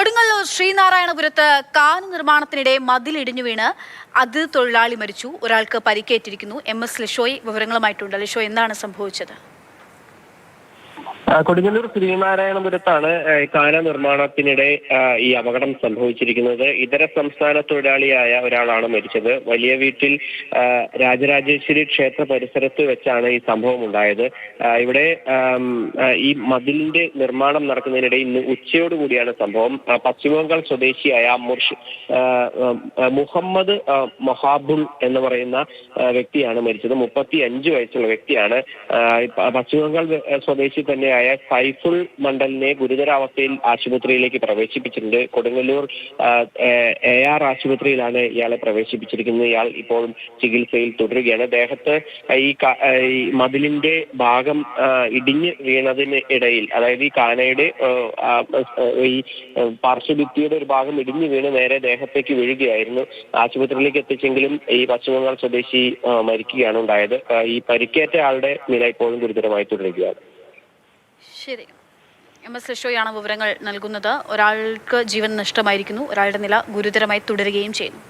കൊടുങ്ങല്ലൂർ ശ്രീനാരായണപുരത്ത് കാന നിർമ്മാണത്തിനിടെ മതിലിടിഞ്ഞു വീണ് അതിഥി തൊഴിലാളി മരിച്ചു. ഒരാൾക്ക് പരിക്കേറ്റിരിക്കുന്നു. MS ലിഷോയ് വിവരങ്ങളുമായിട്ടുണ്ട്. ലിഷോ, എന്താണ് സംഭവിച്ചത്? കൊടുങ്ങല്ലൂർ ശ്രീനാരായണപുരത്താണ് കാന നിർമ്മാണത്തിനിടെ ഈ അപകടം സംഭവിച്ചിരിക്കുന്നത്. ഇതര സംസ്ഥാന തൊഴിലാളിയായ ഒരാളാണ് മരിച്ചത്. വലിയ വീട്ടിൽ രാജരാജേശ്വരി ക്ഷേത്ര പരിസരത്ത് വെച്ചാണ് ഈ സംഭവം ഉണ്ടായത്. ഇവിടെ ഈ മതിലിന്റെ നിർമ്മാണം നടക്കുന്നതിനിടെ ഇന്ന് ഉച്ചയോടുകൂടിയാണ് സംഭവം. പശ്ചിമബംഗാൾ സ്വദേശിയായ മുഹമ്മദ് മൊഹാബുൾ എന്ന് പറയുന്ന വ്യക്തിയാണ് മരിച്ചത്. 35 വയസ്സുള്ള വ്യക്തിയാണ്. പശ്ചിമബംഗാൾ സ്വദേശി തന്നെയായ സൈഫുൾ മണ്ഡലിനെ ഗുരുതരാവസ്ഥയിൽ ആശുപത്രിയിലേക്ക് പ്രവേശിപ്പിച്ചിട്ടുണ്ട്. കൊടുങ്ങല്ലൂർ AR ആശുപത്രിയിലാണ് ഇയാളെ പ്രവേശിപ്പിച്ചിരിക്കുന്നത്. ഇയാൾ ഇപ്പോഴും ചികിത്സയിൽ തുടരുകയാണ്. ദേഹത്ത് ഈ മതിലിന്റെ ഭാഗം ഇടിഞ്ഞ് വീണതിന് ഇടയിൽ, അതായത് ഈ കാനയുടെ ഈ പാർശ്വഭിത്തിയുടെ ഒരു ഭാഗം ഇടിഞ്ഞു വീണ് നേരെ ദേഹത്തേക്ക് വീഴുകയായിരുന്നു. ആശുപത്രിയിലേക്ക് എത്തിച്ചെങ്കിലും ഈ പശ്ചിമബംഗാൾ സ്വദേശി മരിക്കുകയാണ് ഉണ്ടായത്. ഈ പരിക്കേറ്റ ആളുടെ നില ഇപ്പോഴും ഗുരുതരമായി തുടരുകയാണ്. ശരി, MS ലിഷോയാണ് വിവരങ്ങൾ നൽകുന്നത്. ഒരാൾക്ക് ജീവൻ നഷ്ടമായിരിക്കുന്നു. ഒരാളുടെ നില ഗുരുതരമായി തുടരുകയും ചെയ്യുന്നു.